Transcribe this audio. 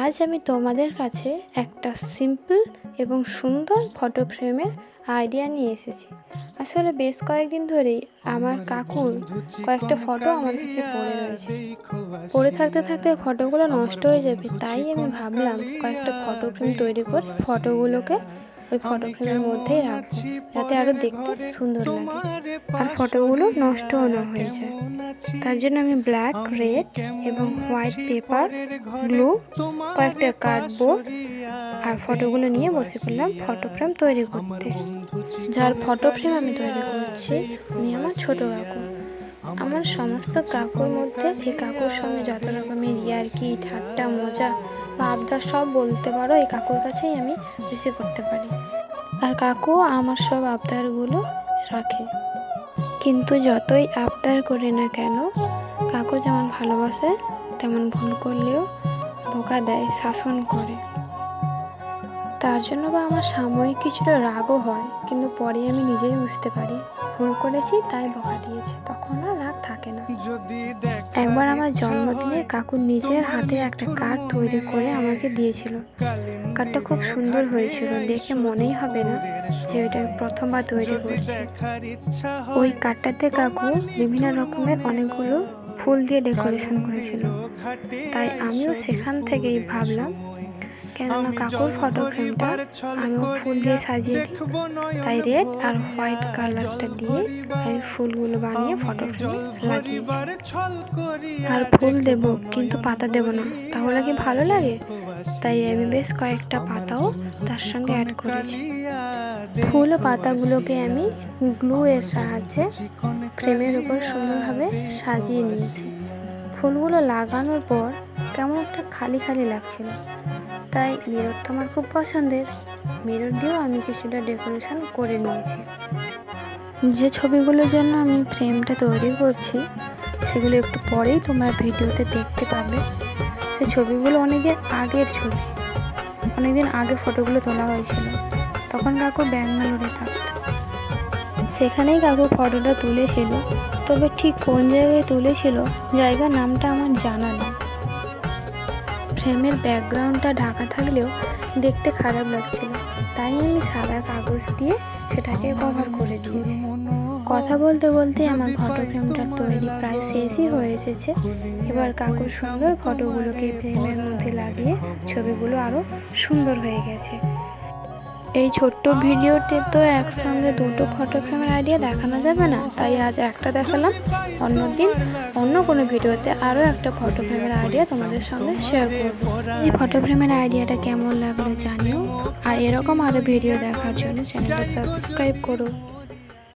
আজ আমি তোমাদের কাছে একটা সিম্পল এবং সুন্দর ফটো ফ্রেমের আইডিয়া নিয়ে এসেছি। আসলে বেশ কয়েকদিন ধরেই আমার কাকুর কয়েকটা ফটো আমার কাছে পড়ে রয়েছে। পড়ে থাকতে থাকতে ফটোগুলো নষ্ট হয়ে যাবে, তাই আমি ভাবলাম কয়েকটা ফটো ফ্রেম তৈরি করে ফটোগুলোকে ওই ফটো ফ্রেমের মধ্যেই রাখবো, যাতে আরও দেখতে সুন্দর লাগে আর ফটোগুলো নষ্টও না হয়ে যায়। তার জন্য আমি ব্ল্যাক, রেড এবং হোয়াইট পেপার, গ্লু, কয়েকটা কার্ডবোর্ড আর ফটোগুলো নিয়ে বসে পড়লাম ফটো ফ্রেম তৈরি করতে। যার ফটো ফ্রেম আমি তৈরি করছি উনি আমার ছোট কাকু। আমার সমস্ত কাকুর মধ্যে এই কাকুর সঙ্গে যত রকমের ইয়ার্কি, ঠাট্টা, মজা বা আবদার সব বলতে পারো এই কাকুর কাছেই আমি বেশি করতে পারি। আর কাকু আমার সব আবদারগুলো রাখে, কিন্তু যতই আবদার করে না কেন কাকু যেমন ভালোবাসে তেমন ভুল করলেও বকা দেয়, শাসন করে। তার জন্য বা আমার সাময়িক কিছুটা রাগও হয়, কিন্তু পরে আমি নিজেই বুঝতে পারি ভুল করেছি তাই বকা দিয়েছে, তখন আর রাগ থাকে না। একবার আমার জন্মদিনে কাকু নিজের হাতে একটা কার্ড তৈরি করে আমাকে দিয়েছিল। কার্ডটা খুব সুন্দর হয়েছিল, দেখে মনেই হবে না যে ওইটা প্রথমবার তৈরি করছি। ওই কার্ডটাতে কাকু বিভিন্ন রকমের অনেকগুলো ফুল দিয়ে ডেকোরেশন করেছিল, তাই আমিও সেখান থেকেই ভাবলাম কেননা কাকুর ফটো ফ্রেমটা আমিও ফুল দিয়ে সাজিয়ে দিই। তাই রেড আর হোয়াইট কালারটা দিয়ে আমি ফুলগুলো বানিয়ে ফটো ফ্রেমে লাগিয়েছি। আর ফুল দেব, কিন্তু পাতা দেব না, তাহলে কি ভালো লাগে? তাই আমি বেশ কয়েকটা পাতাও তার সঙ্গে অ্যাড করেছি। ফুল ও পাতাগুলোকে আমি গ্লু এর সাহায্যে ফ্রেমের উপর সুন্দরভাবে সাজিয়ে নিয়েছি। ফুলগুলো লাগানোর পর কেমন একটা খালি খালি লাগছিল, তাই মিরর তো আমার খুব পছন্দের, মিরর দিয়েও আমি কিছুটা ডেকোরেশন করে নিয়েছি। যে ছবিগুলোর জন্য আমি ফ্রেমটা তৈরি করছি সেগুলো একটু পরেই তোমরা ভিডিওতে দেখতে পাবে। সেই ছবিগুলো অনেকদিন আগের ছবি, অনেকদিন আগে ফটোগুলো তোলা হয়েছিল, তখন কাকু ব্যাঙ্গালোরে থাকতো। সেখানেই কাকু ফটোটা তুলেছিল, তবে ঠিক কোন জায়গায় তুলেছিল জায়গার নামটা আমার জানা নেই। ফ্রেমের ব্যাকগ্রাউন্ডটা ঢাকা থাকলেও দেখতে খারাপ লাগছিল, তাই আমি সাদা কাগজ দিয়ে সেটাকে কভার করে দিয়েছি। কথা বলতে বলতে আমার ফটো ফ্রেমটা তৈরি প্রায় শেষই হয়ে এসেছে। এবার কাকুর সুন্দর ফটোগুলোকে ফ্রেমের মধ্যে লাগিয়ে ছবিগুলো আরও সুন্দর হয়ে গেছে। এই ছোট্ট ভিডিওতে তো একসঙ্গে দুটো ফটো ফ্রেমের আইডিয়া দেখানো যাবে না, তাই আজ একটা দেখালাম, অন্যদিন অন্য কোনো ভিডিওতে আরও একটা ফটো ফ্রেমের আইডিয়া তোমাদের সঙ্গে শেয়ার করবো। এই ফটো ফ্রেমের আইডিয়াটা কেমন লাগলো জানিও, আর এরকম আরও ভিডিও দেখার জন্য চ্যানেলটা সাবস্ক্রাইব করো।